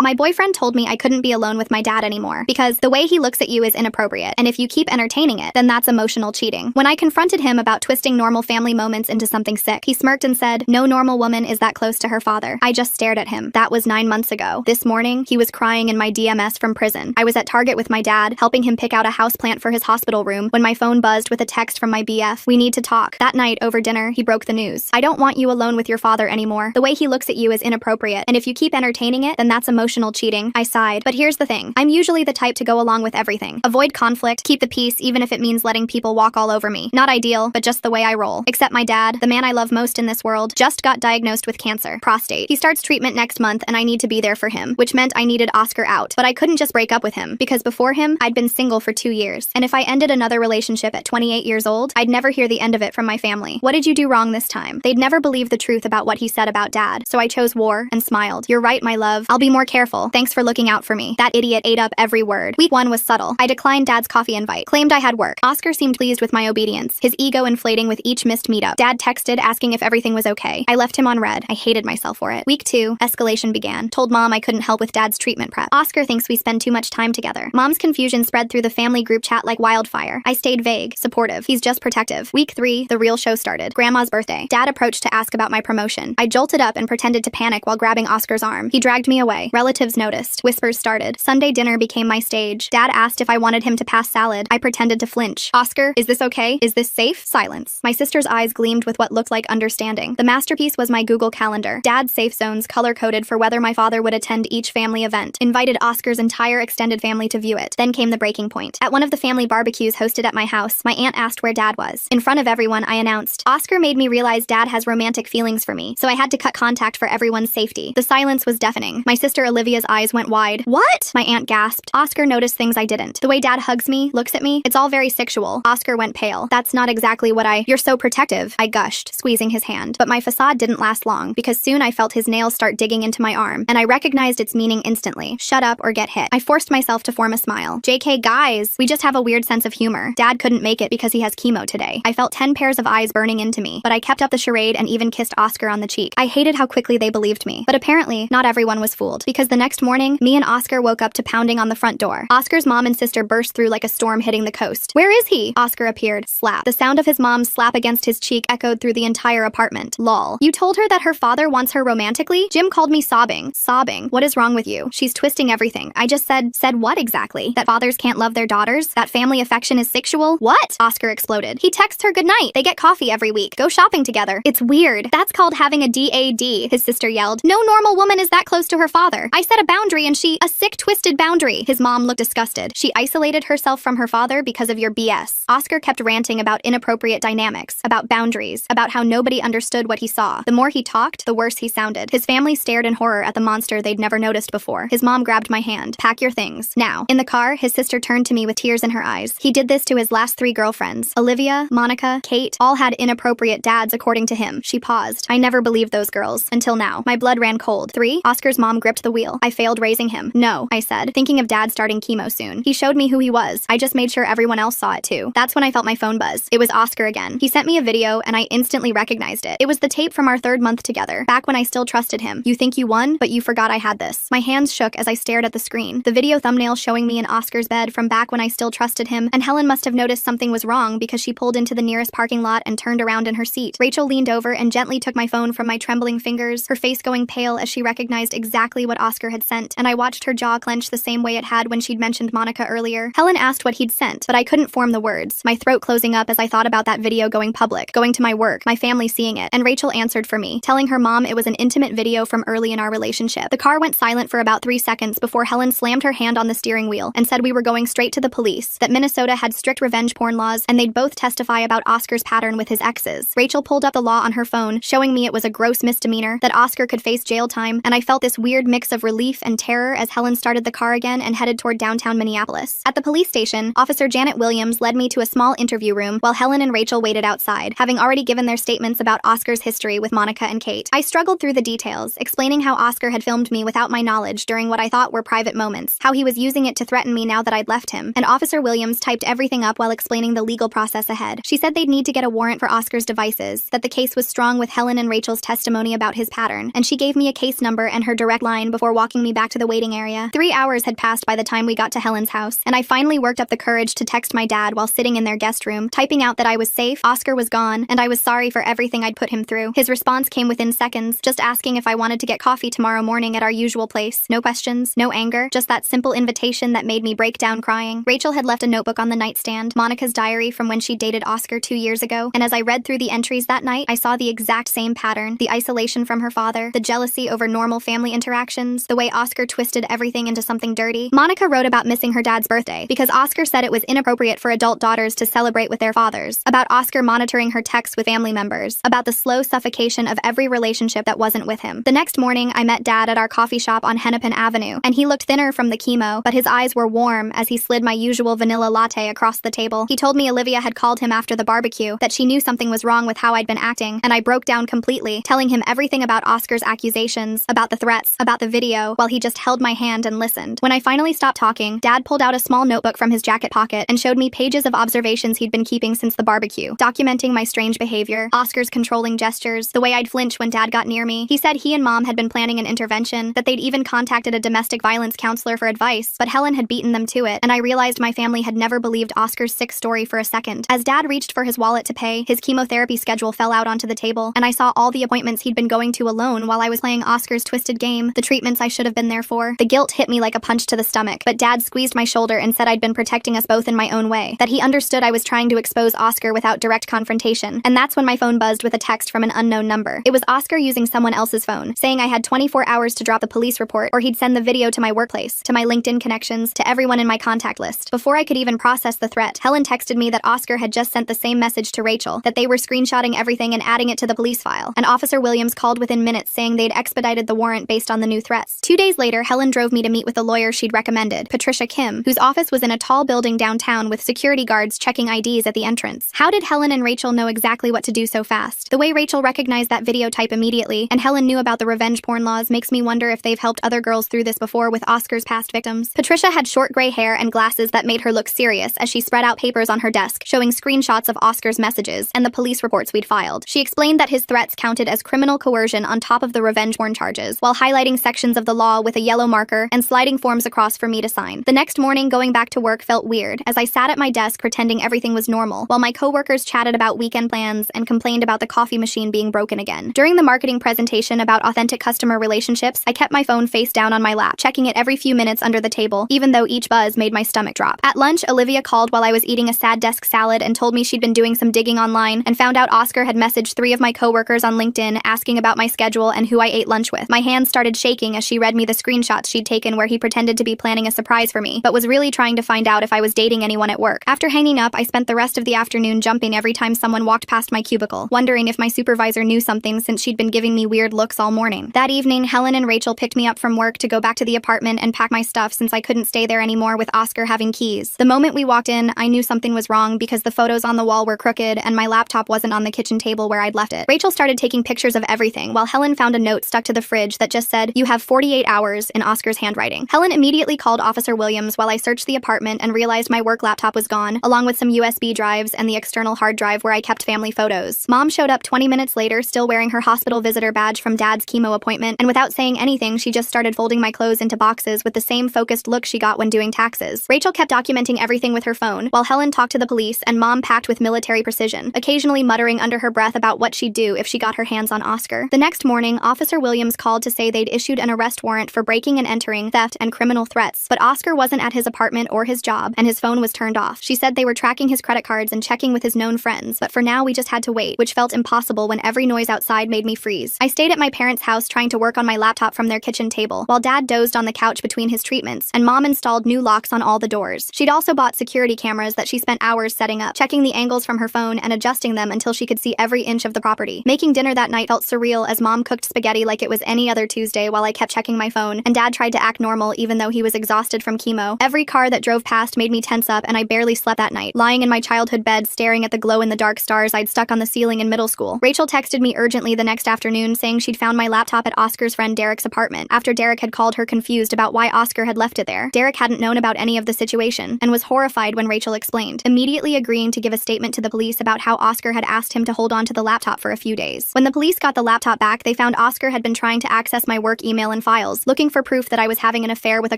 My boyfriend told me I couldn't be alone with my dad anymore because the way he looks at you is inappropriate, and if you keep entertaining it, then that's emotional cheating. When I confronted him about twisting normal family moments into something sick, he smirked and said, "No normal woman is that close to her father." I just stared at him. That was 9 months ago. This morning, he was crying in my DMS from prison. I was at Target with my dad, helping him pick out a houseplant for his hospital room when my phone buzzed with a text from my BF. "We need to talk." That night, over dinner, he broke the news. "I don't want you alone with your father anymore. The way he looks at you is inappropriate, and if you keep entertaining it, then that's emotional cheating." I sighed. But here's the thing. I'm usually the type to go along with everything. Avoid conflict, keep the peace even if it means letting people walk all over me. Not ideal, but just the way I roll. Except my dad, the man I love most in this world, just got diagnosed with cancer. Prostate. He starts treatment next month and I need to be there for him, which meant I needed Oscar out. But I couldn't just break up with him, because before him, I'd been single for 2 years. And if I ended another relationship at 28 years old, I'd never hear the end of it from my family. What did you do wrong this time? They'd never believe the truth about what he said about Dad. So I chose war and smiled. "You're right, my love. I'll be more careful. Thanks for looking out for me." That idiot ate up every word. Week 1 was subtle. I declined Dad's coffee invite, claimed I had work. Oscar seemed pleased with my obedience, his ego inflating with each missed meetup. Dad texted asking if everything was okay. I left him on red. I hated myself for it. Week 2, escalation began. Told Mom I couldn't help with Dad's treatment prep. Oscar thinks we spend too much time together. Mom's confusion spread through the family group chat like wildfire. I stayed vague, supportive. He's just protective. Week 3, the real show started. Grandma's birthday. Dad approached to ask about my promotion. I jolted up and pretended to panic while grabbing Oscar's arm. He dragged me away. Relatives noticed. Whispers started. Sunday dinner became my stage. Dad asked if I wanted him to pass salad. I pretended to flinch. "Oscar, is this okay? Is this safe?" Silence. My sister's eyes gleamed with what looked like understanding. The masterpiece was my Google Calendar. Dad's safe zones color-coded for whether my father would attend each family event. Invited Oscar's entire extended family to view it. Then came the breaking point. At one of the family barbecues hosted at my house, my aunt asked where Dad was. In front of everyone, I announced, "Oscar made me realize Dad has romantic feelings for me, so I had to cut contact for everyone's safety." The silence was deafening. My sister Olivia's eyes went wide. "What?" My aunt gasped. Oscar noticed things I didn't. The way Dad hugs me, looks at me, it's all very sexual. Oscar went pale. "That's not exactly what You're so protective," I gushed, squeezing his hand. But my facade didn't last long, because soon I felt his nails start digging into my arm, and I recognized its meaning instantly. Shut up or get hit. I forced myself to form a smile. "JK, guys, we just have a weird sense of humor. Dad couldn't make it because he has chemo today." I felt 10 pairs of eyes burning into me, but I kept up the charade and even kissed Oscar on the cheek. I hated how quickly they believed me. But apparently, not everyone was fooled, because the next morning, me and Oscar woke up to pounding on the front door. Oscar's mom and sister burst through like a storm hitting the coast. "Where is he?" Oscar appeared. Slap. The sound of his mom's slap against his cheek echoed through the entire apartment. Lol. "You told her that her father wants her romantically?" Jim called me sobbing. Sobbing. "What is wrong with you? She's twisting everything." I just said what exactly? That fathers can't love their daughters? That family affection is sexual? What? Oscar exploded. "He texts her goodnight. They get coffee every week. Go shopping together. It's weird. That's called having a DAD," his sister yelled. "No normal woman is that close to her father. I set a boundary and a sick, twisted boundary." His mom looked disgusted. "She isolated herself from her father because of your BS." Oscar kept ranting about inappropriate dynamics, about boundaries, about how nobody understood what he saw. The more he talked, the worse he sounded. His family stared in horror at the monster they'd never noticed before. His mom grabbed my hand. "Pack your things. Now." In the car, his sister turned to me with tears in her eyes. He did this to his last 3 girlfriends. Olivia, Monica, Kate, all had inappropriate dads according to him. She paused. I never believed those girls. Until now. My blood ran cold. 3. Oscar's mom gripped the wheel. I failed raising him. "No," I said, thinking of Dad starting chemo soon. He showed me who he was. I just made sure everyone else saw it too. That's when I felt my phone buzz. It was Oscar again. He sent me a video and I instantly recognized it. It was the tape from our 3rd month together, back when I still trusted him. "You think you won, but you forgot I had this." My hands shook as I stared at the screen. The video thumbnail showing me in Oscar's bed from back when I still trusted him, and Helen must have noticed something was wrong because she pulled into the nearest parking lot and turned around in her seat. Rachel leaned over and gently took my phone from my trembling fingers, her face going pale as she recognized exactly what Oscar had sent, and I watched her jaw clench the same way it had when she'd mentioned Monica earlier. Helen asked what he'd sent, but I couldn't form the words, my throat closing up as I thought about that video going public, going to my work, my family seeing it, and Rachel answered for me, telling her mom it was an intimate video from early in our relationship. The car went silent for about 3 seconds before Helen slammed her hand on the steering wheel and said we were going straight to the police, that Minnesota had strict revenge porn laws, and they'd both testify about Oscar's pattern with his exes. Rachel pulled up the law on her phone, showing me it was a gross misdemeanor, that Oscar could face jail time, and I felt this weird mix of relief and terror as Helen started the car again and headed toward downtown Minneapolis. At the police station, Officer Janet Williams led me to a small interview room while Helen and Rachel waited outside, having already given their statements about Oscar's history with Monica and Kate. I struggled through the details, explaining how Oscar had filmed me without my knowledge during what I thought were private moments, how he was using it to threaten me now that I'd left him, and Officer Williams typed everything up while explaining the legal process ahead. She said they'd need to get a warrant for Oscar's devices, that the case was strong with Helen and Rachel's testimony about his pattern, and she gave me a case number and her direct line before before walking me back to the waiting area. 3 hours had passed by the time we got to Helen's house, and I finally worked up the courage to text my dad while sitting in their guest room, typing out that I was safe, Oscar was gone, and I was sorry for everything I'd put him through. His response came within seconds, just asking if I wanted to get coffee tomorrow morning at our usual place. No questions, no anger, just that simple invitation that made me break down crying. Rachel had left a notebook on the nightstand, Monica's diary from when she dated Oscar 2 years ago, and as I read through the entries that night, I saw the exact same pattern: the isolation from her father, the jealousy over normal family interactions, the way Oscar twisted everything into something dirty. Monica wrote about missing her dad's birthday because Oscar said it was inappropriate for adult daughters to celebrate with their fathers, about Oscar monitoring her texts with family members, about the slow suffocation of every relationship that wasn't with him. The next morning, I met Dad at our coffee shop on Hennepin Avenue, and he looked thinner from the chemo, but his eyes were warm as he slid my usual vanilla latte across the table. He told me Olivia had called him after the barbecue, that she knew something was wrong with how I'd been acting, and I broke down completely, telling him everything about Oscar's accusations, about the threats, about the video, while he just held my hand and listened. When I finally stopped talking, Dad pulled out a small notebook from his jacket pocket and showed me pages of observations he'd been keeping since the barbecue, documenting my strange behavior, Oscar's controlling gestures, the way I'd flinch when Dad got near me. He said he and Mom had been planning an intervention, that they'd even contacted a domestic violence counselor for advice, but Helen had beaten them to it, and I realized my family had never believed Oscar's sick story for a second. As Dad reached for his wallet to pay, his chemotherapy schedule fell out onto the table, and I saw all the appointments he'd been going to alone while I was playing Oscar's twisted game, the treatments I should have been there for. The guilt hit me like a punch to the stomach, but Dad squeezed my shoulder and said I'd been protecting us both in my own way, that he understood I was trying to expose Oscar without direct confrontation. And that's when my phone buzzed with a text from an unknown number. It was Oscar using someone else's phone, saying I had 24 hours to drop the police report, or he'd send the video to my workplace, to my LinkedIn connections, to everyone in my contact list. Before I could even process the threat, Helen texted me that Oscar had just sent the same message to Rachel, that they were screenshotting everything and adding it to the police file. And Officer Williams called within minutes saying they'd expedited the warrant based on the new threats. 2 days later, Helen drove me to meet with the lawyer she'd recommended, Patricia Kim, whose office was in a tall building downtown with security guards checking IDs at the entrance. How did Helen and Rachel know exactly what to do so fast? The way Rachel recognized that video type immediately, and Helen knew about the revenge porn laws, makes me wonder if they've helped other girls through this before with Oscar's past victims. Patricia had short gray hair and glasses that made her look serious as she spread out papers on her desk, showing screenshots of Oscar's messages and the police reports we'd filed. She explained that his threats counted as criminal coercion on top of the revenge porn charges, while highlighting sections of the law with a yellow marker and sliding forms across for me to sign. The next morning, going back to work felt weird, as I sat at my desk pretending everything was normal, while my coworkers chatted about weekend plans and complained about the coffee machine being broken again. During the marketing presentation about authentic customer relationships, I kept my phone face down on my lap, checking it every few minutes under the table, even though each buzz made my stomach drop. At lunch, Olivia called while I was eating a sad desk salad and told me she'd been doing some digging online and found out Oscar had messaged 3 of my coworkers on LinkedIn asking about my schedule and who I ate lunch with. My hands started shaking as she read me the screenshots she'd taken where he pretended to be planning a surprise for me, but was really trying to find out if I was dating anyone at work. After hanging up, I spent the rest of the afternoon jumping every time someone walked past my cubicle, wondering if my supervisor knew something since she'd been giving me weird looks all morning. That evening, Helen and Rachel picked me up from work to go back to the apartment and pack my stuff since I couldn't stay there anymore with Oscar having keys. The moment we walked in, I knew something was wrong because the photos on the wall were crooked and my laptop wasn't on the kitchen table where I'd left it. Rachel started taking pictures of everything, while Helen found a note stuck to the fridge that just said, "You have 48 hours," in Oscar's handwriting. Helen immediately called Officer Williams while I searched the apartment and realized my work laptop was gone, along with some USB drives and the external hard drive where I kept family photos. Mom showed up 20 minutes later, still wearing her hospital visitor badge from Dad's chemo appointment, and without saying anything, she just started folding my clothes into boxes with the same focused look she got when doing taxes. Rachel kept documenting everything with her phone, while Helen talked to the police and Mom packed with military precision, occasionally muttering under her breath about what she'd do if she got her hands on Oscar. The next morning, Officer Williams called to say they'd issued an arrest warrant for breaking and entering, theft, and criminal threats, but Oscar wasn't at his apartment or his job, and his phone was turned off. She said they were tracking his credit cards and checking with his known friends, but for now we just had to wait, which felt impossible when every noise outside made me freeze. I stayed at my parents' house trying to work on my laptop from their kitchen table, while Dad dozed on the couch between his treatments, and Mom installed new locks on all the doors. She'd also bought security cameras that she spent hours setting up, checking the angles from her phone and adjusting them until she could see every inch of the property. Making dinner that night felt surreal as Mom cooked spaghetti like it was any other Tuesday while I kept checking my phone, and Dad tried to act normal even though he was exhausted from chemo. Every car that drove past made me tense up, and I barely slept that night, lying in my childhood bed staring at the glow-in-the-dark stars I'd stuck on the ceiling in middle school. Rachel texted me urgently the next afternoon saying she'd found my laptop at Oscar's friend Derek's apartment, after Derek had called her confused about why Oscar had left it there. Derek hadn't known about any of the situation, and was horrified when Rachel explained, immediately agreeing to give a statement to the police about how Oscar had asked him to hold on to the laptop for a few days. When the police got the laptop back, they found Oscar had been trying to access my work email and and files, looking for proof that I was having an affair with a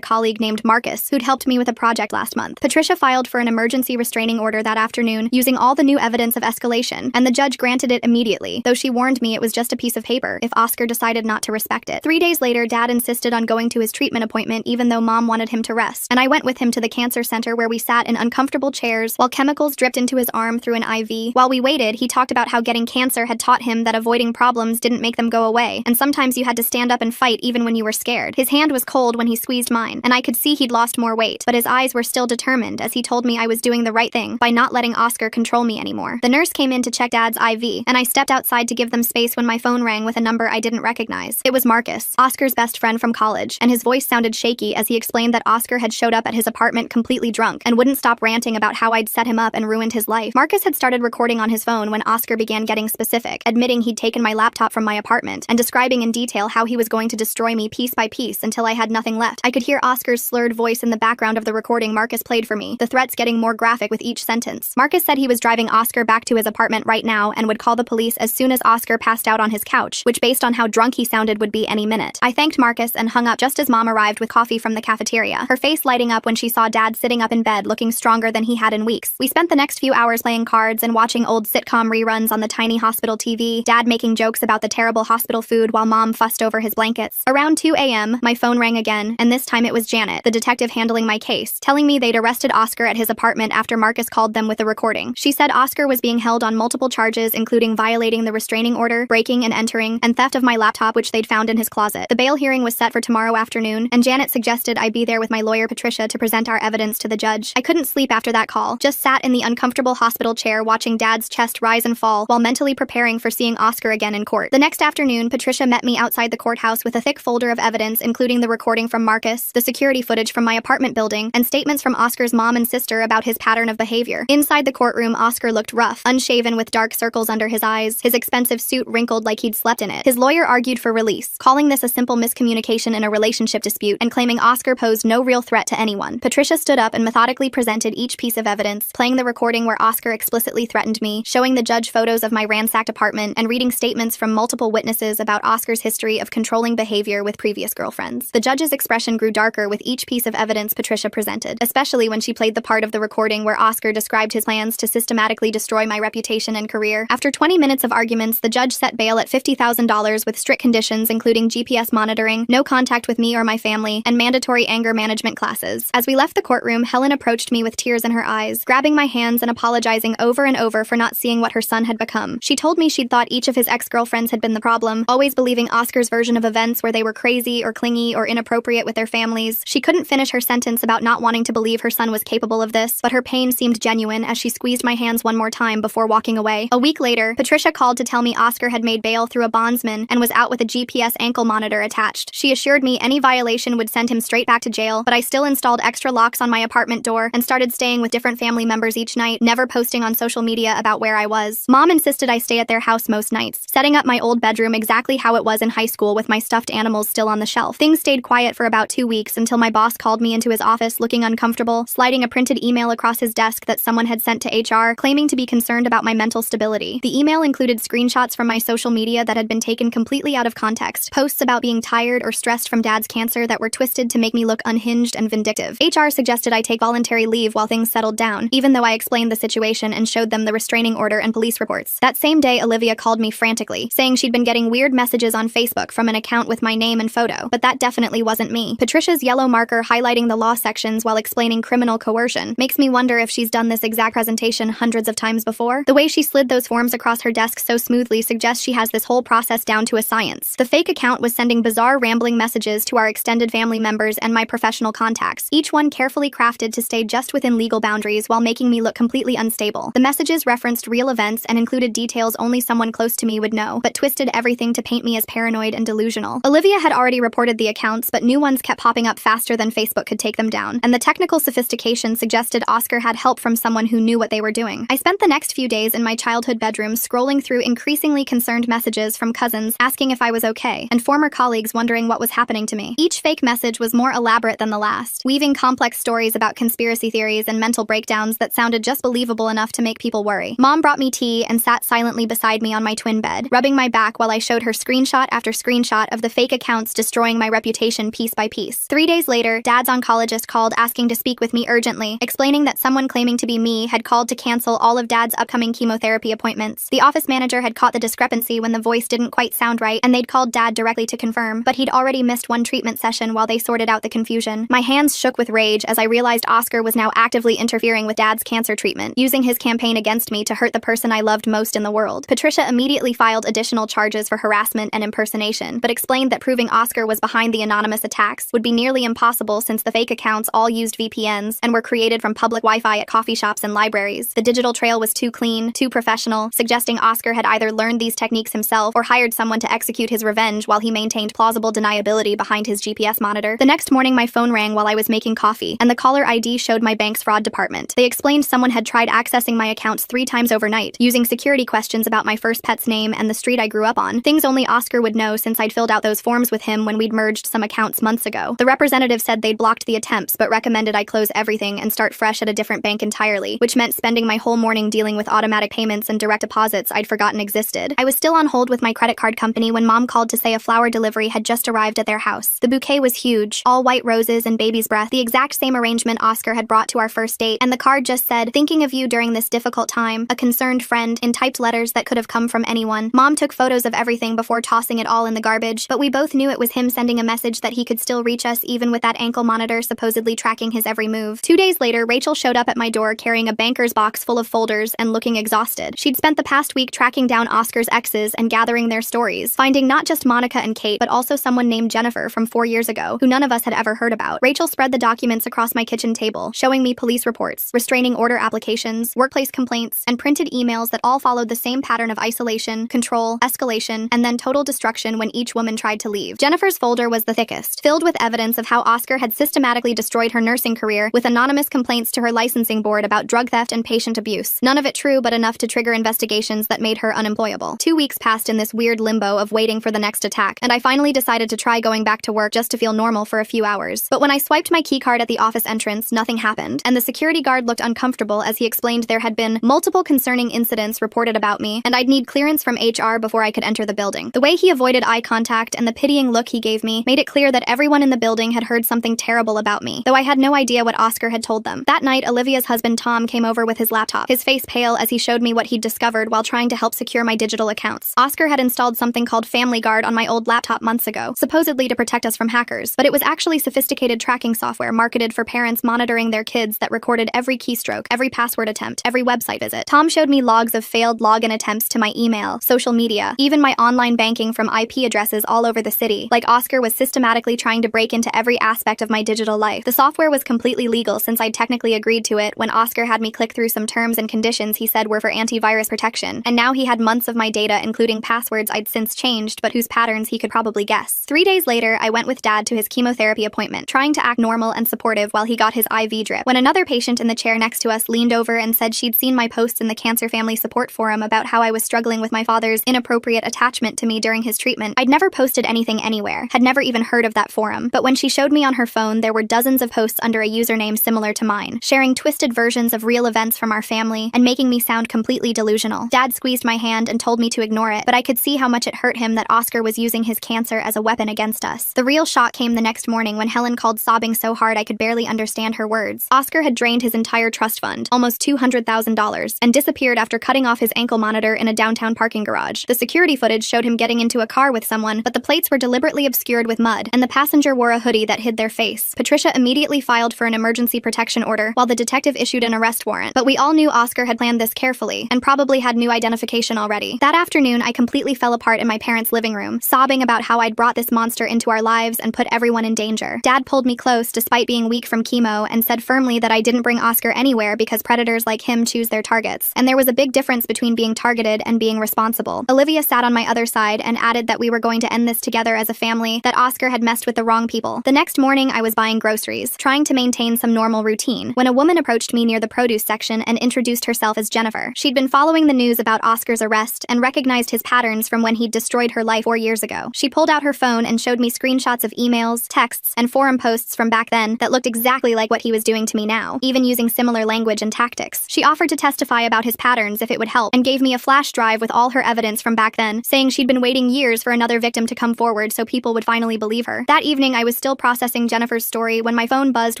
colleague named Marcus, who'd helped me with a project last month. Patricia filed for an emergency restraining order that afternoon, using all the new evidence of escalation, and the judge granted it immediately, though she warned me it was just a piece of paper if Oscar decided not to respect it. 3 days later, Dad insisted on going to his treatment appointment even though Mom wanted him to rest, and I went with him to the cancer center where we sat in uncomfortable chairs while chemicals dripped into his arm through an IV. While we waited, he talked about how getting cancer had taught him that avoiding problems didn't make them go away, and sometimes you had to stand up and fight even when you were scared. His hand was cold when he squeezed mine, and I could see he'd lost more weight, but his eyes were still determined as he told me I was doing the right thing by not letting Oscar control me anymore. The nurse came in to check Dad's IV, and I stepped outside to give them space when my phone rang with a number I didn't recognize. It was Marcus, Oscar's best friend from college, and his voice sounded shaky as he explained that Oscar had showed up at his apartment completely drunk and wouldn't stop ranting about how I'd set him up and ruined his life. Marcus had started recording on his phone when Oscar began getting specific, admitting he'd taken my laptop from my apartment and describing in detail how he was going to destroy me piece by piece until I had nothing left. I could hear Oscar's slurred voice in the background of the recording Marcus played for me, the threats getting more graphic with each sentence. Marcus said he was driving Oscar back to his apartment right now and would call the police as soon as Oscar passed out on his couch, which based on how drunk he sounded would be any minute. I thanked Marcus and hung up just as Mom arrived with coffee from the cafeteria, her face lighting up when she saw Dad sitting up in bed looking stronger than he had in weeks. We spent the next few hours playing cards and watching old sitcom reruns on the tiny hospital TV, Dad making jokes about the terrible hospital food while Mom fussed over his blankets. Around 2 a.m., my phone rang again, and this time it was Janet, the detective handling my case, telling me they'd arrested Oscar at his apartment after Marcus called them with a recording. She said Oscar was being held on multiple charges, including violating the restraining order, breaking and entering, and theft of my laptop, which they'd found in his closet. The bail hearing was set for tomorrow afternoon, and Janet suggested I be there with my lawyer Patricia to present our evidence to the judge. I couldn't sleep after that call, just sat in the uncomfortable hospital chair watching Dad's chest rise and fall while mentally preparing for seeing Oscar again in court. The next afternoon, Patricia met me outside the courthouse with a thick folder of evidence, including the recording from Marcus, the security footage from my apartment building, and statements from Oscar's mom and sister about his pattern of behavior. Inside the courtroom, Oscar looked rough, unshaven with dark circles under his eyes, his expensive suit wrinkled like he'd slept in it. His lawyer argued for release, calling this a simple miscommunication in a relationship dispute and claiming Oscar posed no real threat to anyone. Patricia stood up and methodically presented each piece of evidence, playing the recording where Oscar explicitly threatened me, showing the judge photos of my ransacked apartment, and reading statements from multiple witnesses about Oscar's history of controlling behavior with previous girlfriends. The judge's expression grew darker with each piece of evidence Patricia presented, especially when she played the part of the recording where Oscar described his plans to systematically destroy my reputation and career. After 20 minutes of arguments, the judge set bail at $50,000 with strict conditions including GPS monitoring, no contact with me or my family, and mandatory anger management classes. As we left the courtroom, Helen approached me with tears in her eyes, grabbing my hands and apologizing over and over for not seeing what her son had become. She told me she'd thought each of his ex-girlfriends had been the problem, always believing Oscar's version of events where they were crazy or clingy or inappropriate with their families. She couldn't finish her sentence about not wanting to believe her son was capable of this, but her pain seemed genuine as she squeezed my hands one more time before walking away. A week later, Patricia called to tell me Oscar had made bail through a bondsman and was out with a GPS ankle monitor attached. She assured me any violation would send him straight back to jail, but I still installed extra locks on my apartment door and started staying with different family members each night, never posting on social media about where I was. Mom insisted I stay at their house most nights, setting up my old bedroom exactly how it was in high school with my stuffed animals still on the shelf. Things stayed quiet for about 2 weeks until my boss called me into his office looking uncomfortable, sliding a printed email across his desk that someone had sent to HR, claiming to be concerned about my mental stability. The email included screenshots from my social media that had been taken completely out of context, posts about being tired or stressed from Dad's cancer that were twisted to make me look unhinged and vindictive. HR suggested I take voluntary leave while things settled down, even though I explained the situation and showed them the restraining order and police reports. That same day, Olivia called me frantically, saying she'd been getting weird messages on Facebook from an account with my name and photo, but that definitely wasn't me. Patricia's yellow marker highlighting the law sections while explaining criminal coercion makes me wonder if she's done this exact presentation hundreds of times before. The way she slid those forms across her desk so smoothly suggests she has this whole process down to a science. The fake account was sending bizarre rambling messages to our extended family members and my professional contacts, each one carefully crafted to stay just within legal boundaries while making me look completely unstable. The messages referenced real events and included details only someone close to me would know, but twisted everything to paint me as paranoid and delusional. Olivia had already reported the accounts, but new ones kept popping up faster than Facebook could take them down, and the technical sophistication suggested Oscar had help from someone who knew what they were doing. I spent the next few days in my childhood bedroom scrolling through increasingly concerned messages from cousins asking if I was okay, and former colleagues wondering what was happening to me. Each fake message was more elaborate than the last, weaving complex stories about conspiracy theories and mental breakdowns that sounded just believable enough to make people worry. Mom brought me tea and sat silently beside me on my twin bed, rubbing my back while I showed her screenshot after screenshot of the fake account accounts, destroying my reputation piece by piece. 3 days later, Dad's oncologist called asking to speak with me urgently, explaining that someone claiming to be me had called to cancel all of Dad's upcoming chemotherapy appointments. The office manager had caught the discrepancy when the voice didn't quite sound right, and they'd called Dad directly to confirm, but he'd already missed one treatment session while they sorted out the confusion. My hands shook with rage as I realized Oscar was now actively interfering with Dad's cancer treatment, using his campaign against me to hurt the person I loved most in the world. Patricia immediately filed additional charges for harassment and impersonation, but explained that proving Oscar was behind the anonymous attacks would be nearly impossible since the fake accounts all used VPNs and were created from public Wi-Fi at coffee shops and libraries. The digital trail was too clean, too professional, suggesting Oscar had either learned these techniques himself or hired someone to execute his revenge while he maintained plausible deniability behind his GPS monitor. The next morning, my phone rang while I was making coffee, and the caller ID showed my bank's fraud department. They explained someone had tried accessing my accounts 3 times overnight, using security questions about my first pet's name and the street I grew up on, things only Oscar would know since I'd filled out those forms with him when we'd merged some accounts months ago. The representative said they'd blocked the attempts but recommended I close everything and start fresh at a different bank entirely, which meant spending my whole morning dealing with automatic payments and direct deposits I'd forgotten existed. I was still on hold with my credit card company when Mom called to say a flower delivery had just arrived at their house. The bouquet was huge, all white roses and baby's breath, the exact same arrangement Oscar had brought to our first date, and the card just said, "Thinking of you during this difficult time, a concerned friend," in typed letters that could have come from anyone. Mom took photos of everything before tossing it all in the garbage, but we both knew it was him sending a message that he could still reach us even with that ankle monitor supposedly tracking his every move. 2 days later, Rachel showed up at my door carrying a banker's box full of folders and looking exhausted. She'd spent the past week tracking down Oscar's exes and gathering their stories, finding not just Monica and Kate, but also someone named Jennifer from 4 years ago, who none of us had ever heard about. Rachel spread the documents across my kitchen table, showing me police reports, restraining order applications, workplace complaints, and printed emails that all followed the same pattern of isolation, control, escalation, and then total destruction when each woman tried to leave. Jennifer's folder was the thickest, filled with evidence of how Oscar had systematically destroyed her nursing career with anonymous complaints to her licensing board about drug theft and patient abuse. None of it true, but enough to trigger investigations that made her unemployable. 2 weeks passed in this weird limbo of waiting for the next attack, and I finally decided to try going back to work just to feel normal for a few hours. But when I swiped my keycard at the office entrance, nothing happened, and the security guard looked uncomfortable as he explained there had been multiple concerning incidents reported about me, and I'd need clearance from HR before I could enter the building. The way he avoided eye contact and the pitying look he gave me made it clear that everyone in the building had heard something terrible about me, though I had no idea what Oscar had told them. That night, Olivia's husband Tom came over with his laptop, his face pale as he showed me what he'd discovered while trying to help secure my digital accounts. Oscar had installed something called Family Guard on my old laptop months ago, supposedly to protect us from hackers, but it was actually sophisticated tracking software marketed for parents monitoring their kids that recorded every keystroke, every password attempt, every website visit. Tom showed me logs of failed login attempts to my email, social media, even my online banking from IP addresses all over the city, like Oscar was systematically trying to break into every aspect of my digital life. The software was completely legal since I'd technically agreed to it when Oscar had me click through some terms and conditions he said were for antivirus protection, and now he had months of my data including passwords I'd since changed but whose patterns he could probably guess. 3 days later, I went with Dad to his chemotherapy appointment, trying to act normal and supportive while he got his IV drip, when another patient in the chair next to us leaned over and said she'd seen my posts in the Cancer Family Support Forum about how I was struggling with my father's inappropriate attachment to me during his treatment. I'd never posted anything anywhere, had never even heard of that forum, but when she showed me on her phone, there were dozens of posts under a username similar to mine, sharing twisted versions of real events from our family and making me sound completely delusional. Dad squeezed my hand and told me to ignore it, but I could see how much it hurt him that Oscar was using his cancer as a weapon against us. The real shock came the next morning when Helen called sobbing so hard I could barely understand her words. Oscar had drained his entire trust fund, almost $200,000, and disappeared after cutting off his ankle monitor in a downtown parking garage. The security footage showed him getting into a car with someone, but the plates were deliberately obscured with mud, and the passenger wore a hoodie that hid their face. Patricia immediately filed for an emergency protection order, while the detective issued an arrest warrant. But we all knew Oscar had planned this carefully, and probably had new identification already. That afternoon, I completely fell apart in my parents' living room, sobbing about how I'd brought this monster into our lives and put everyone in danger. Dad pulled me close despite being weak from chemo and said firmly that I didn't bring Oscar anywhere because predators like him choose their targets, and there was a big difference between being targeted and being responsible. Olivia sat on my other side and added that we were going to end this together as a family, that Oscar had messed with the wrong people. The next morning, I was buying groceries, trying to maintain some normal routine, when a woman approached me near the produce section and introduced herself as Jennifer. She'd been following the news about Oscar's arrest and recognized his patterns from when he'd destroyed her life 4 years ago. She pulled out her phone and showed me screenshots of emails, texts, and forum posts from back then that looked exactly like what he was doing to me now, even using similar language and tactics. She offered to testify about his patterns if it would help, and gave me a flash drive with all her evidence from back then, saying she'd been waiting years for another victim to come forward forward so people would finally believe her. That evening, I was still processing Jennifer's story when my phone buzzed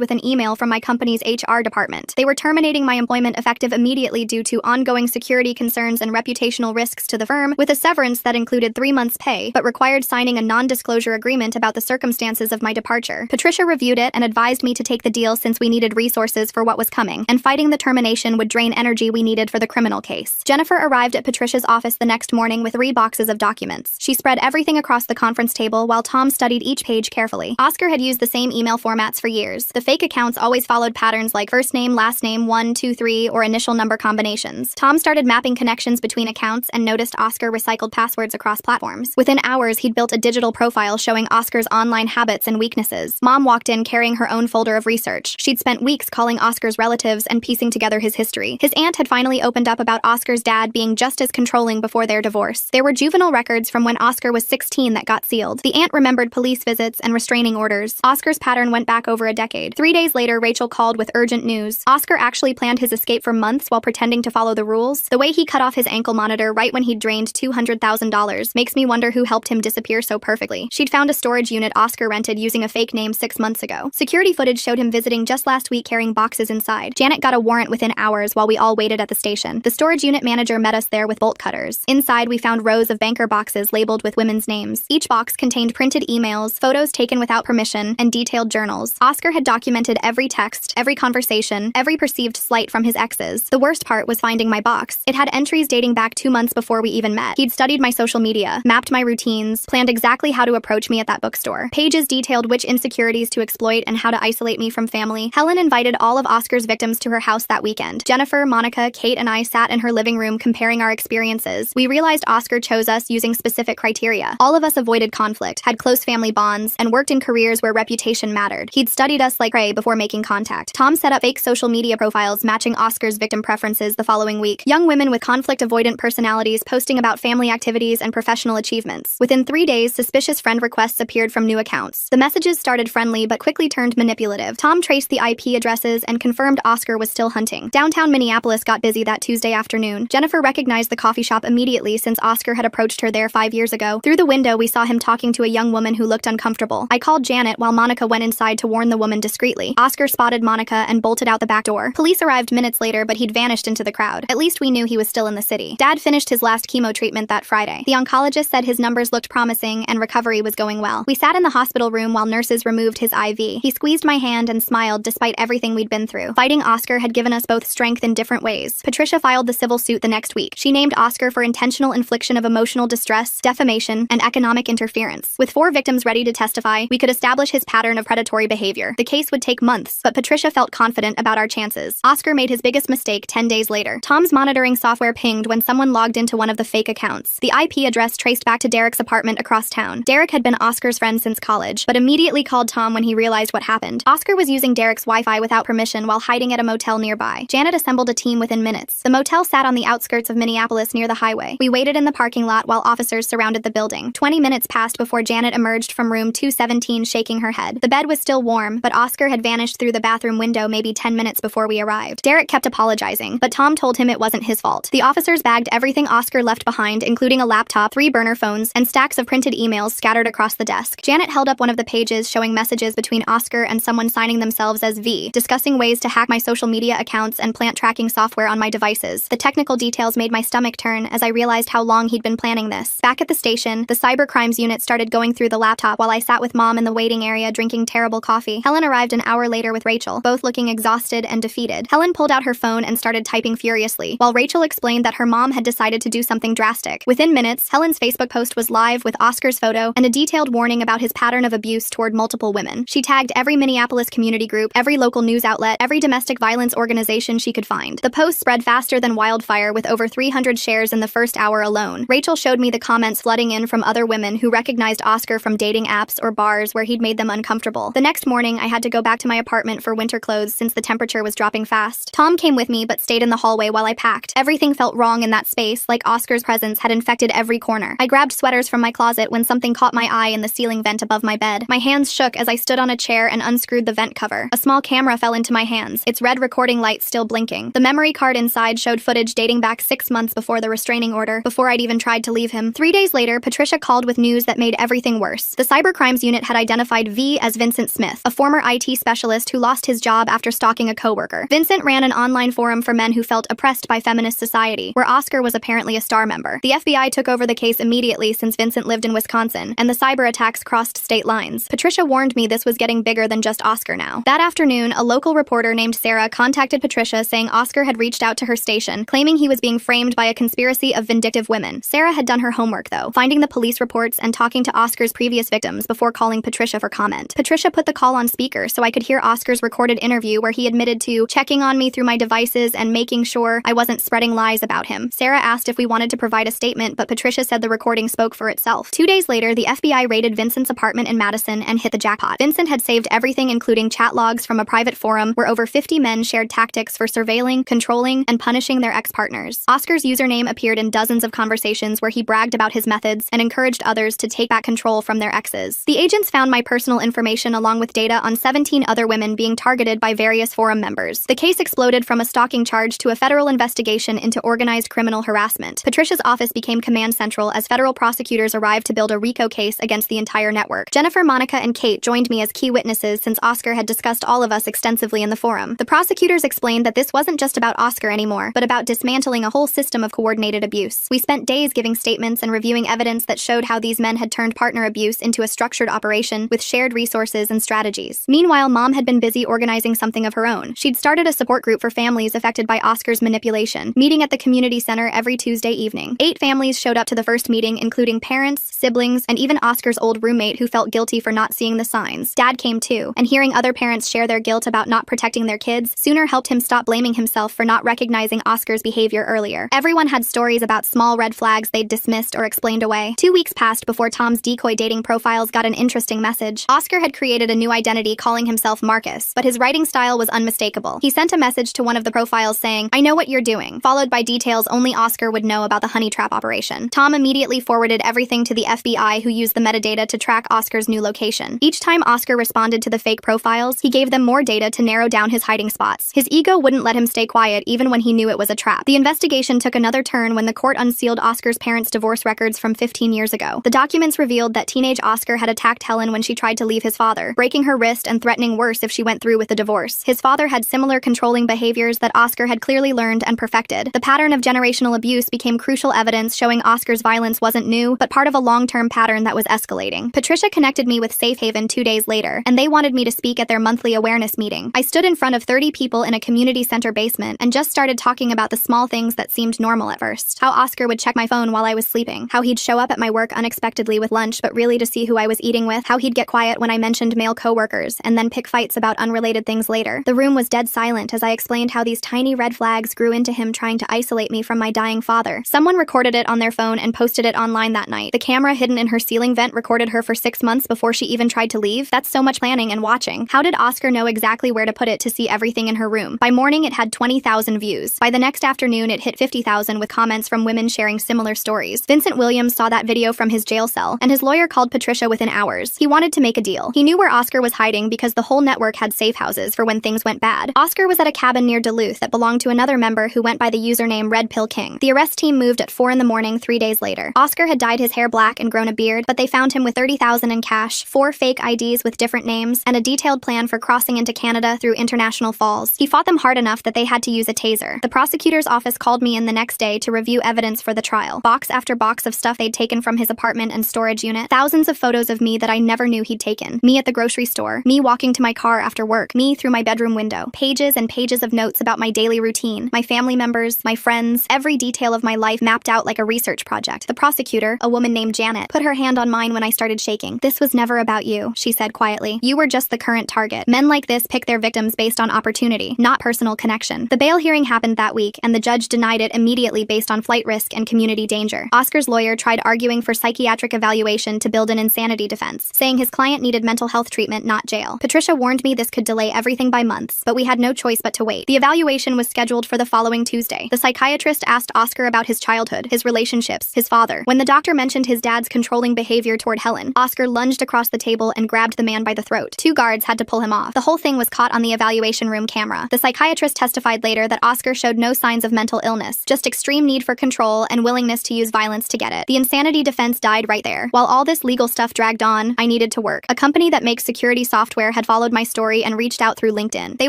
with an email from my company's HR department. They were terminating my employment effective immediately due to ongoing security concerns and reputational risks to the firm, with a severance that included 3 months' pay, but required signing a non-disclosure agreement about the circumstances of my departure. Patricia reviewed it and advised me to take the deal since we needed resources for what was coming, and fighting the termination would drain energy we needed for the criminal case. Jennifer arrived at Patricia's office the next morning with 3 boxes of documents. She spread everything across the conference table while Tom studied each page carefully. Oscar had used the same email formats for years. The fake accounts always followed patterns like first name, last name, 1, 2, 3, or initial number combinations. Tom started mapping connections between accounts and noticed Oscar recycled passwords across platforms. Within hours, he'd built a digital profile showing Oscar's online habits and weaknesses. Mom walked in carrying her own folder of research. She'd spent weeks calling Oscar's relatives and piecing together his history. His aunt had finally opened up about Oscar's dad being just as controlling before their divorce. There were juvenile records from when Oscar was 16 that got sealed. The aunt remembered police visits and restraining orders. Oscar's pattern went back over a decade. 3 days later, Rachel called with urgent news. Oscar actually planned his escape for months while pretending to follow the rules. The way he cut off his ankle monitor right when he'd drained $200,000 makes me wonder who helped him disappear so perfectly. She'd found a storage unit Oscar rented using a fake name 6 months ago. Security footage showed him visiting just last week carrying boxes inside. Janet got a warrant within hours while we all waited at the station. The storage unit manager met us there with bolt cutters. Inside, we found rows of banker boxes labeled with women's names. Each box contained printed emails, photos taken without permission, and detailed journals. Oscar had documented every text, every conversation, every perceived slight from his exes. The worst part was finding my box. It had entries dating back 2 months before we even met. He'd studied my social media, mapped my routines, planned exactly how to approach me at that bookstore. Pages detailed which insecurities to exploit and how to isolate me from family. Helen invited all of Oscar's victims to her house that weekend. Jennifer, Monica, Kate, and I sat in her living room comparing our experiences. We realized Oscar chose us using specific criteria. All of us avoided conflict, had close family bonds, and worked in careers where reputation mattered. He'd studied us like prey before making contact. Tom set up fake social media profiles matching Oscar's victim preferences the following week. Young women with conflict-avoidant personalities posting about family activities and professional achievements. Within 3 days, suspicious friend requests appeared from new accounts. The messages started friendly but quickly turned manipulative. Tom traced the IP addresses and confirmed Oscar was still hunting. Downtown Minneapolis got busy that Tuesday afternoon. Jennifer recognized the coffee shop immediately since Oscar had approached her there 5 years ago. Through the window, we saw him talking to a young woman who looked uncomfortable. I called Janet while Monica went inside to warn the woman discreetly. Oscar spotted Monica and bolted out the back door. Police arrived minutes later, but he'd vanished into the crowd. At least we knew he was still in the city. Dad finished his last chemo treatment that Friday. The oncologist said his numbers looked promising and recovery was going well. We sat in the hospital room while nurses removed his IV. He squeezed my hand and smiled despite everything we'd been through. Fighting Oscar had given us both strength in different ways. Patricia filed the civil suit the next week. She named Oscar for intentional infliction of emotional distress, defamation, and economic interference. With 4 victims ready to testify, we could establish his pattern of predatory behavior. The case would take months, but Patricia felt confident about our chances. Oscar made his biggest mistake 10 days later. Tom's monitoring software pinged when someone logged into one of the fake accounts. The IP address traced back to Derek's apartment across town. Derek had been Oscar's friend since college, but immediately called Tom when he realized what happened. Oscar was using Derek's Wi-Fi without permission while hiding at a motel nearby. Janet assembled a team within minutes. The motel sat on the outskirts of Minneapolis near the highway. We waited in the parking lot while officers surrounded the building. 20 minutes passed before Janet emerged from room 217 shaking her head. The bed was still warm, but Oscar had vanished through the bathroom window maybe 10 minutes before we arrived. Derek kept apologizing, but Tom told him it wasn't his fault. The officers bagged everything Oscar left behind, including a laptop, 3 burner phones, and stacks of printed emails scattered across the desk. Janet held up one of the pages showing messages between Oscar and someone signing themselves as V, discussing ways to hack my social media accounts and plant tracking software on my devices. The technical details made my stomach turn as I realized how long he'd been planning this. Back at the station, the cyber crimes unit started going through the laptop while I sat with Mom in the waiting area drinking terrible coffee. Helen arrived an hour later with Rachel, both looking exhausted and defeated. Helen pulled out her phone and started typing furiously, while Rachel explained that her mom had decided to do something drastic. Within minutes, Helen's Facebook post was live with Oscar's photo and a detailed warning about his pattern of abuse toward multiple women. She tagged every Minneapolis community group, every local news outlet, every domestic violence organization she could find. The post spread faster than wildfire with over 300 shares in the first hour alone. Rachel showed me the comments flooding in from other women who recognized Oscar from dating apps or bars where he'd made them uncomfortable. The next morning, I had to go back to my apartment for winter clothes since the temperature was dropping fast. Tom came with me but stayed in the hallway while I packed. Everything felt wrong in that space, like Oscar's presence had infected every corner. I grabbed sweaters from my closet when something caught my eye in the ceiling vent above my bed. My hands shook as I stood on a chair and unscrewed the vent cover. A small camera fell into my hands, its red recording light still blinking. The memory card inside showed footage dating back 6 months before the restraining order, before I'd even tried to leave him. 3 days later, Patricia called with news news that made everything worse. The cybercrimes unit had identified V as Vincent Smith, a former IT specialist who lost his job after stalking a coworker. Vincent ran an online forum for men who felt oppressed by feminist society, where Oscar was apparently a star member. The FBI took over the case immediately since Vincent lived in Wisconsin, and the cyber attacks crossed state lines. Patricia warned me this was getting bigger than just Oscar now. That afternoon, a local reporter named Sarah contacted Patricia saying Oscar had reached out to her station, claiming he was being framed by a conspiracy of vindictive women. Sarah had done her homework, though, finding the police reports and talking to Oscar's previous victims before calling Patricia for comment. Patricia put the call on speaker so I could hear Oscar's recorded interview where he admitted to checking on me through my devices and making sure I wasn't spreading lies about him. Sarah asked if we wanted to provide a statement, but Patricia said the recording spoke for itself. 2 days later, the FBI raided Vincent's apartment in Madison and hit the jackpot. Vincent had saved everything, including chat logs from a private forum where over 50 men shared tactics for surveilling, controlling, and punishing their ex-partners. Oscar's username appeared in dozens of conversations where he bragged about his methods and encouraged others to take back control from their exes. The agents found my personal information along with data on 17 other women being targeted by various forum members. The case exploded from a stalking charge to a federal investigation into organized criminal harassment. Patricia's office became command central as federal prosecutors arrived to build a RICO case against the entire network. Jennifer, Monica, and Kate joined me as key witnesses since Oscar had discussed all of us extensively in the forum. The prosecutors explained that this wasn't just about Oscar anymore, but about dismantling a whole system of coordinated abuse. We spent days giving statements and reviewing evidence that showed how these men had turned partner abuse into a structured operation with shared resources and strategies. Meanwhile, Mom had been busy organizing something of her own. She'd started a support group for families affected by Oscar's manipulation, meeting at the community center every Tuesday evening. 8 families showed up to the first meeting, including parents, siblings, and even Oscar's old roommate who felt guilty for not seeing the signs. Dad came too, and hearing other parents share their guilt about not protecting their kids sooner helped him stop blaming himself for not recognizing Oscar's behavior earlier. Everyone had stories about small red flags they'd dismissed or explained away. 2 weeks passed before Tom's decoy dating profiles got an interesting message. Oscar had created a new identity calling himself Marcus, but his writing style was unmistakable. He sent a message to one of the profiles saying, "I know what you're doing," followed by details only Oscar would know about the honey trap operation. Tom immediately forwarded everything to the FBI, who used the metadata to track Oscar's new location. Each time Oscar responded to the fake profiles, he gave them more data to narrow down his hiding spots. His ego wouldn't let him stay quiet even when he knew it was a trap. The investigation took another turn when the court unsealed Oscar's parents' divorce records from 15 years ago. The documents revealed that teenage Oscar had attacked Helen when she tried to leave his father, breaking her wrist and threatening worse if she went through with the divorce. His father had similar controlling behaviors that Oscar had clearly learned and perfected. The pattern of generational abuse became crucial evidence showing Oscar's violence wasn't new, but part of a long-term pattern that was escalating. Patricia connected me with Safe Haven 2 days later, and they wanted me to speak at their monthly awareness meeting. I stood in front of 30 people in a community center basement and just started talking about the small things that seemed normal at first. How Oscar would check my phone while I was sleeping, how he'd show up at my work unexpectedly with lunch but really to see who I was eating with, how he'd get quiet when I mentioned male coworkers and then pick fights about unrelated things later. The room was dead silent as I explained how these tiny red flags grew into him trying to isolate me from my dying father. Someone recorded it on their phone and posted it online that night. The camera hidden in her ceiling vent recorded her for 6 months before she even tried to leave. That's so much planning and watching. How did Oscar know exactly where to put it to see everything in her room? By morning, it had 20,000 views. By the next afternoon, it hit 50,000 with comments from women sharing similar stories. Vincent Williams saw that video from his jail cell, and his lawyer called Patricia within hours. He wanted to make a deal. He knew where Oscar was hiding because the whole network had safe houses for when things went bad. Oscar was at a cabin near Duluth that belonged to another member who went by the username Red Pill King. The arrest team moved at 4 in the morning 3 days later. Oscar had dyed his hair black and grown a beard, but they found him with 30,000 in cash, 4 fake IDs with different names, and a detailed plan for crossing into Canada through International Falls. He fought them hard enough that they had to use a taser. The prosecutor's office called me in the next day to review evidence for the trial. Box after box of stuff they'd taken from his apartment and storage unit. Thousands of photos of me that I never knew he'd taken. Me at the grocery store. Me walking to my car after work. Me through my bedroom window. Pages and pages of notes about my daily routine. My family members, my friends, every detail of my life mapped out like a research project. The prosecutor, a woman named Janet, put her hand on mine when I started shaking. "This was never about you," she said quietly. "You were just the current target. Men like this pick their victims based on opportunity, not personal connection." The bail hearing happened that week, and the judge denied it immediately based on flight risk and community danger. Oscar's lawyer tried arguing for psychiatric evaluation to build an insanity defense, saying his client needed mental health treatment, not jail. Patricia warned me this could delay everything by months, but we had no choice but to wait. The evaluation was scheduled for the following Tuesday. The psychiatrist asked Oscar about his childhood, his relationships, his father. When the doctor mentioned his dad's controlling behavior toward Helen, Oscar lunged across the table and grabbed the man by the throat. 2 guards had to pull him off. The whole thing was caught on the evaluation room camera. The psychiatrist testified later that Oscar showed no signs of mental illness, just extreme need for control and willingness to use violence to get it. The insanity defense died right right there. While all this legal stuff dragged on, I needed to work. A company that makes security software had followed my story and reached out through LinkedIn. They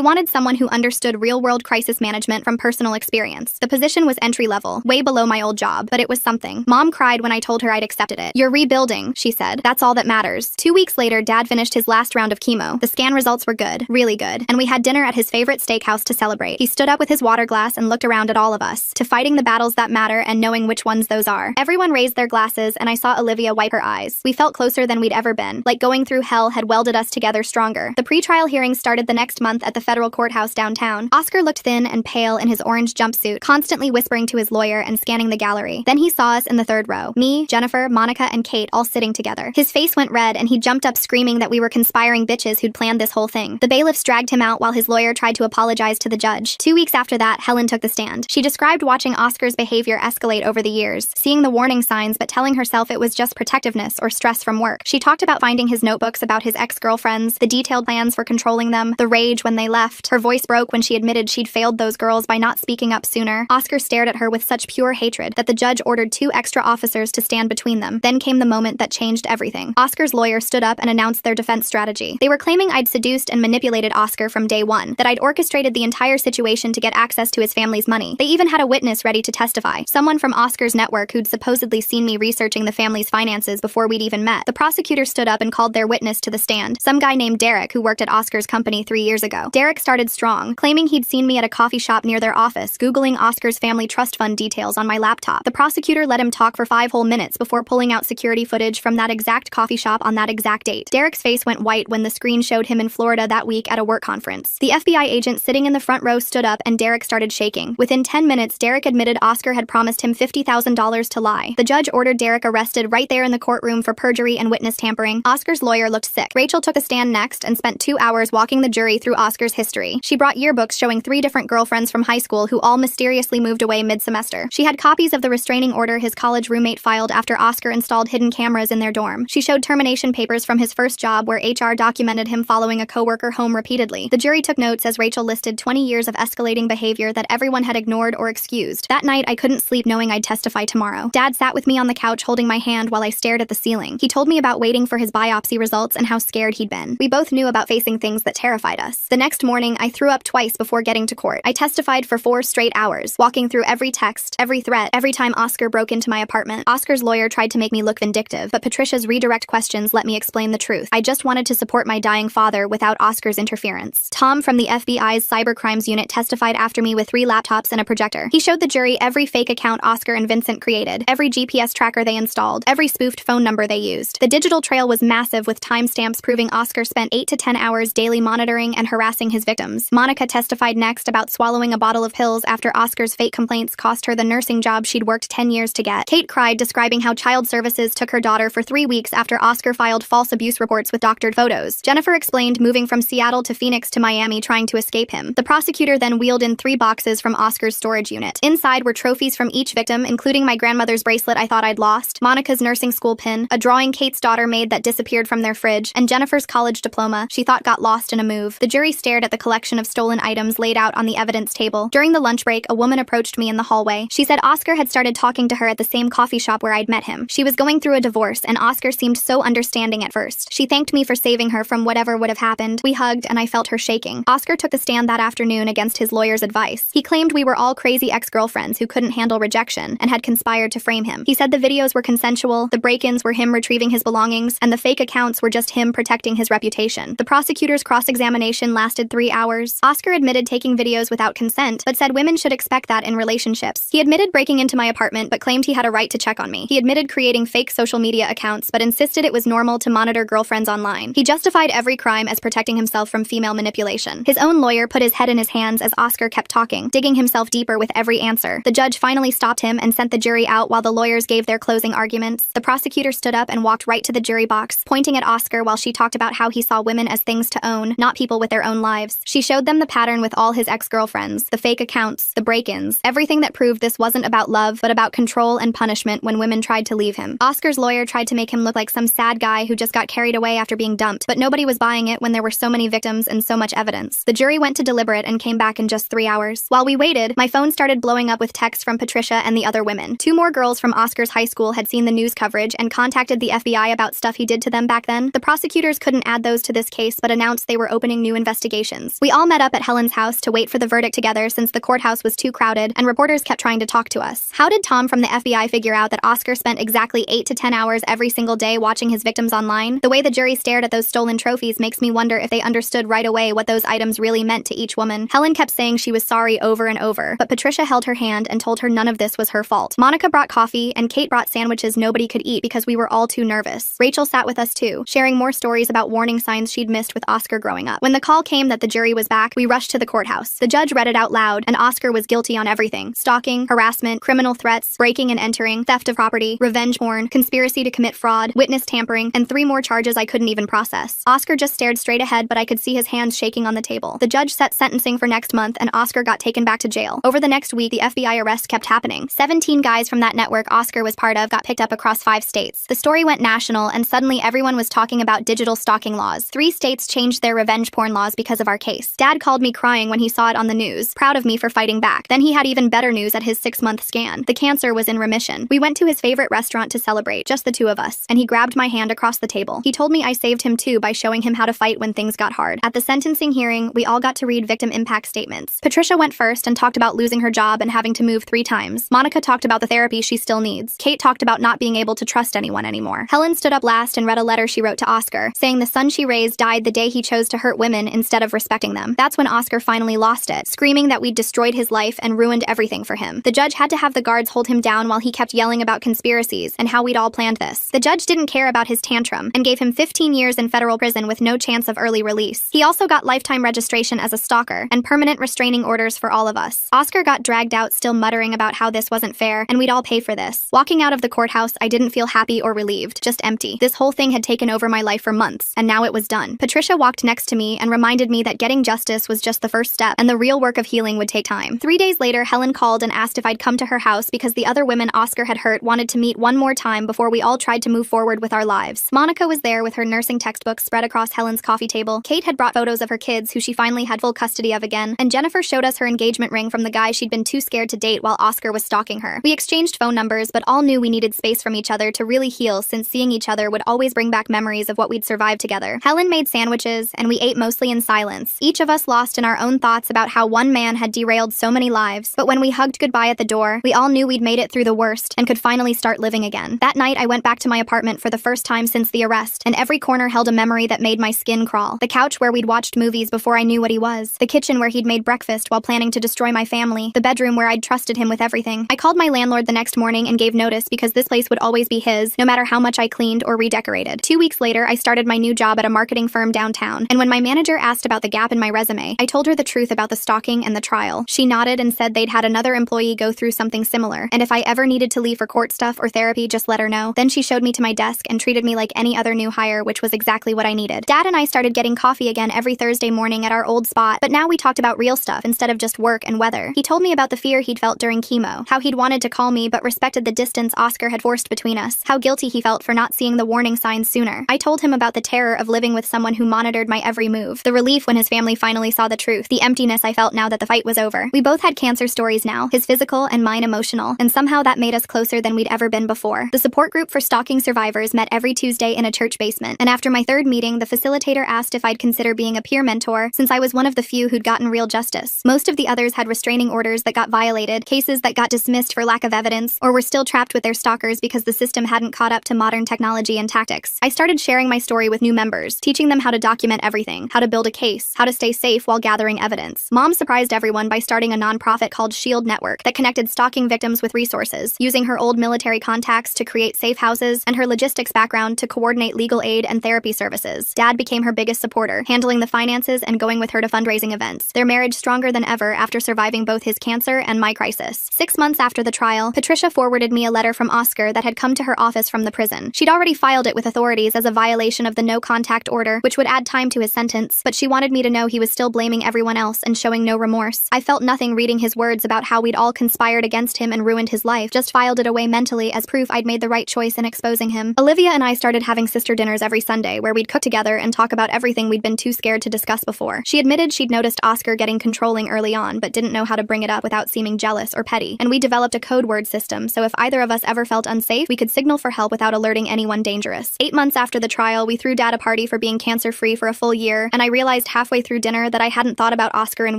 wanted someone who understood real-world crisis management from personal experience. The position was entry-level, way below my old job, but it was something. Mom cried when I told her I'd accepted it. "You're rebuilding," she said. "That's all that matters." 2 weeks later, Dad finished his last round of chemo. The scan results were good, really good, and we had dinner at his favorite steakhouse to celebrate. He stood up with his water glass and looked around at all of us, to fighting the battles that matter and knowing which ones those are. Everyone raised their glasses, and I saw Olivia wipe her eyes. We felt closer than we'd ever been, like going through hell had welded us together stronger. The pretrial hearings started the next month at the federal courthouse downtown. Oscar looked thin and pale in his orange jumpsuit, constantly whispering to his lawyer and scanning the gallery. Then he saw us in the third row. Me, Jennifer, Monica, and Kate all sitting together. His face went red and he jumped up screaming that we were conspiring bitches who'd planned this whole thing. The bailiffs dragged him out while his lawyer tried to apologize to the judge. 2 weeks after that, Helen took the stand. She described watching Oscar's behavior escalate over the years, seeing the warning signs but telling herself it was just protectiveness or stress from work. She talked about finding his notebooks about his ex-girlfriends, the detailed plans for controlling them, the rage when they left. Her voice broke when she admitted she'd failed those girls by not speaking up sooner. Oscar stared at her with such pure hatred that the judge ordered 2 extra officers to stand between them. Then came the moment that changed everything. Oscar's lawyer stood up and announced their defense strategy. They were claiming I'd seduced and manipulated Oscar from day one, that I'd orchestrated the entire situation to get access to his family's money. They even had a witness ready to testify, someone from Oscar's network who'd supposedly seen me researching the family's finances before we'd even met. The prosecutor stood up and called their witness to the stand, some guy named Derek who worked at Oscar's company 3 years ago. Derek started strong, claiming he'd seen me at a coffee shop near their office, Googling Oscar's family trust fund details on my laptop. The prosecutor let him talk for 5 whole minutes before pulling out security footage from that exact coffee shop on that exact date. Derek's face went white when the screen showed him in Florida that week at a work conference. The FBI agent sitting in the front row stood up and Derek started shaking. Within 10 minutes, Derek admitted Oscar had promised him $50,000 to lie. The judge ordered Derek arrested right there in the courtroom for perjury and witness tampering. Oscar's lawyer looked sick. Rachel took a stand next and spent 2 hours walking the jury through Oscar's history. She brought yearbooks showing 3 different girlfriends from high school who all mysteriously moved away mid-semester. She had copies of the restraining order his college roommate filed after Oscar installed hidden cameras in their dorm. She showed termination papers from his first job where HR documented him following a coworker home repeatedly. The jury took notes as Rachel listed 20 years of escalating behavior that everyone had ignored or excused. That night, I couldn't sleep knowing I'd testify tomorrow. Dad sat with me on the couch holding my hand while I stared at the ceiling. He told me about waiting for his biopsy results and how scared he'd been. We both knew about facing things that terrified us. The next morning, I threw up twice before getting to court. I testified for 4 straight hours, walking through every text, every threat, every time Oscar broke into my apartment. Oscar's lawyer tried to make me look vindictive, but Patricia's redirect questions let me explain the truth. I just wanted to support my dying father without Oscar's interference. Tom from the FBI's cybercrimes unit testified after me with 3 laptops and a projector. He showed the jury every fake account Oscar and Vincent created, every GPS tracker they installed, every spoofed phone number they used. The digital trail was massive with timestamps proving Oscar spent 8 to 10 hours daily monitoring and harassing his victims. Monica testified next about swallowing a bottle of pills after Oscar's fake complaints cost her the nursing job she'd worked 10 years to get. Kate cried, describing how child services took her daughter for 3 weeks after Oscar filed false abuse reports with doctored photos. Jennifer explained moving from Seattle to Phoenix to Miami trying to escape him. The prosecutor then wheeled in 3 boxes from Oscar's storage unit. Inside were trophies from each victim, including my grandmother's bracelet I thought I'd lost, Monica's nursing school pin, a drawing Kate's daughter made that disappeared from their fridge, and Jennifer's college diploma she thought got lost in a move. The jury stared at the collection of stolen items laid out on the evidence table. During the lunch break, a woman approached me in the hallway. She said Oscar had started talking to her at the same coffee shop where I'd met him. She was going through a divorce, and Oscar seemed so understanding at first. She thanked me for saving her from whatever would have happened. We hugged, and I felt her shaking. Oscar took the stand that afternoon against his lawyer's advice. He claimed we were all crazy ex-girlfriends who couldn't handle rejection and had conspired to frame him. He said the videos were consensual, the break-ins were him retrieving his belongings, and the fake accounts were just him protecting his reputation. The prosecutor's cross-examination lasted 3 hours. Oscar admitted taking videos without consent, but said women should expect that in relationships. He admitted breaking into my apartment, but claimed he had a right to check on me. He admitted creating fake social media accounts, but insisted it was normal to monitor girlfriends online. He justified every crime as protecting himself from female manipulation. His own lawyer put his head in his hands as Oscar kept talking, digging himself deeper with every answer. The judge finally stopped him and sent the jury out while the lawyers gave their closing arguments. The prosecutor stood up and walked right to the jury box, pointing at Oscar while she talked about how he saw women as things to own, not people with their own lives. She showed them the pattern with all his ex-girlfriends, the fake accounts, the break-ins, everything that proved this wasn't about love, but about control and punishment when women tried to leave him. Oscar's lawyer tried to make him look like some sad guy who just got carried away after being dumped, but nobody was buying it when there were so many victims and so much evidence. The jury went to deliberate and came back in just 3 hours. While we waited, my phone started blowing up with texts from Patricia and the other women. 2 more girls from Oscar's high school had seen the news coverage and contacted the FBI about stuff he did to them back then. The prosecutors couldn't add those to this case but announced they were opening new investigations. We all met up at Helen's house to wait for the verdict together since the courthouse was too crowded and reporters kept trying to talk to us. How did Tom from the FBI figure out that Oscar spent exactly 8 to 10 hours every single day watching his victims online? The way the jury stared at those stolen trophies makes me wonder if they understood right away what those items really meant to each woman. Helen kept saying she was sorry over and over, but Patricia held her hand and told her none of this was her fault. Monica brought coffee and Kate brought sandwiches nobody could eat because we were all too nervous. Rachel sat with us too, sharing more stories about warning signs she'd missed with Oscar growing up. When the call came that the jury was back, we rushed to the courthouse. The judge read it out loud, and Oscar was guilty on everything: stalking, harassment, criminal threats, breaking and entering, theft of property, revenge porn, conspiracy to commit fraud, witness tampering, and 3 more charges I couldn't even process. Oscar just stared straight ahead, but I could see his hands shaking on the table. The judge set sentencing for next month, and Oscar got taken back to jail. Over the next week, the FBI arrests kept happening. 17 guys from that network Oscar was part of got picked up across 5 states. The story went national, and suddenly everyone was talking about digital stalking laws. 3 states changed their revenge porn laws because of our case. Dad called me crying when he saw it on the news, proud of me for fighting back. Then he had even better news at his 6-month scan. The cancer was in remission. We went to his favorite restaurant to celebrate, just the 2 of us, and he grabbed my hand across the table. He told me I saved him too by showing him how to fight when things got hard. At the sentencing hearing, we all got to read victim impact statements. Patricia went first and talked about losing her job and having to move 3 times. Monica talked about the therapy she still needs. Kate talked about not being able to trust anyone anymore. Helen stood up last and read a letter she wrote to Oscar, saying the son she raised died the day he chose to hurt women instead of respecting them. That's when Oscar finally lost it, screaming that we'd destroyed his life and ruined everything for him. The judge had to have the guards hold him down while he kept yelling about conspiracies and how we'd all planned this. The judge didn't care about his tantrum and gave him 15 years in federal prison with no chance of early release. He also got lifetime registration as a stalker and permanent restraining orders for all of us. Oscar got dragged out still muttering about how this wasn't fair and we'd all pay for this. Walking out of the courthouse, I didn't feel happy or relieved, just empty. This whole thing had taken over my life for months, and now it was done. Patricia walked next to me and reminded me that getting justice was just the first step, and the real work of healing would take time. 3 days later, Helen called and asked if I'd come to her house because the other women Oscar had hurt wanted to meet one more time before we all tried to move forward with our lives. Monica was there with her nursing textbooks spread across Helen's coffee table. Kate had brought photos of her kids who she finally had full custody of again, and Jennifer showed us her engagement ring from the guy she'd been too scared to date while Oscar was stalking her. We exchanged phone numbers, but all knew we needed space from each other to really heal, since seeing each other would always bring back memories of what we'd survived together. Helen made sandwiches, and we ate mostly in silence, each of us lost in our own thoughts about how one man had derailed so many lives. But when we hugged goodbye at the door, we all knew we'd made it through the worst and could finally start living again. That night, I went back to my apartment for the first time since the arrest, and every corner held a memory that made my skin crawl. The couch where we'd watched movies before I knew what he was. The kitchen where he'd made breakfast while planning to destroy my family. The bedroom where I'd trusted him with everything. I called my landlord the next morning and gave notice because this place would always be his, no matter how much I cleaned or redecorated. 2 weeks later, I started my new job at a marketing firm downtown, and when my manager asked about the gap in my resume, I told her the truth about the stalking and the trial. She nodded and said they'd had another employee go through something similar, and if I ever needed to leave for court stuff or therapy, just let her know. Then she showed me to my desk and treated me like any other new hire, which was exactly what I needed. Dad and I started getting coffee again every Thursday morning at our old spot, but now we talked about real stuff instead of just work and weather. He told me about the fear he'd felt during chemo, how he'd wanted to call me but respected the distance Oscar had forced between us, how guilty he felt for not seeing the warning signs sooner. I told him about the terror of living with someone who monitored my every move, the relief when his family finally saw the truth, the emptiness I felt now that the fight was over. We both had cancer stories now, his physical and mine emotional, and somehow that made us closer than we'd ever been before. The support group for stalking survivors met every Tuesday in a church basement, and after my 3rd meeting, the facilitator asked if I'd consider being a peer mentor, since I was one of the few who'd gotten real justice. Most of the others had restraining orders that got violated, cases that got dismissed for lack of evidence, or were still trapped with their stalkers because the system hadn't caught up to modern technology and tactics. I started sharing my story with new members, teaching them how to document everything, how to build a case, how to stay safe while gathering evidence. Mom surprised everyone by starting a nonprofit called Shield Network that connected stalking victims with resources, using her old military contacts to create safe houses and her logistics background to coordinate legal aid and therapy services. Dad became her biggest supporter, handling the finances and going with her to fundraising events. Their marriage stronger than ever after surviving both his cancer and my crisis. 6 months after the trial, Patricia forwarded me a letter from Oscar that had come to her office from the prison. She'd already filed it with authorities as a violation of the no-contact order, which would add time to his sentence, but she wanted me to know he was still blaming everyone else and showing no remorse. I felt nothing reading his words about how we'd all conspired against him and ruined his life, just filed it away mentally as proof I'd made the right choice in exposing him. Olivia and I started having sister dinners every Sunday where we'd cook together and talk about everything we'd been too scared to discuss before. She admitted she'd noticed Oscar getting controlling early on, but didn't know how to bring it up without seeming jealous or petty, and we developed a code word system, so if either of us ever felt unsafe, we could signal for help without alerting anyone dangerous. 8 months after the trial, we threw Dad a party for being cancer-free for a full year, and I realized halfway through dinner that I hadn't thought about Oscar in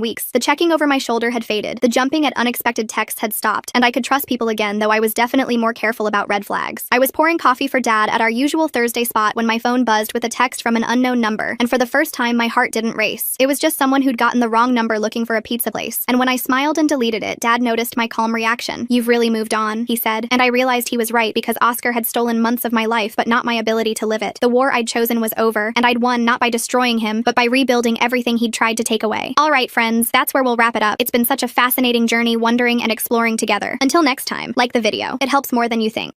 weeks. The checking over my shoulder had faded, the jumping at unexpected texts had stopped, and I could trust people again, though I was definitely more careful about red flags. I was pouring coffee for Dad at our usual Thursday spot when my phone buzzed with a text from an unknown number, and for the first time my heart didn't race. It was just someone who'd gotten the wrong number looking for a pizza place, and when I smiled and deleted it, Dad noticed my calm reaction. "You've really moved on," he said, and I realized he was right because Oscar had stolen months of my life but not my ability to live it. The war I'd chosen was over, and I'd won not by destroying him, but by rebuilding everything he'd tried to take away. Alright friends, that's where we'll wrap it up. It's been such a fascinating journey wondering and exploring together. Until next time, like the video. It helps more than you think.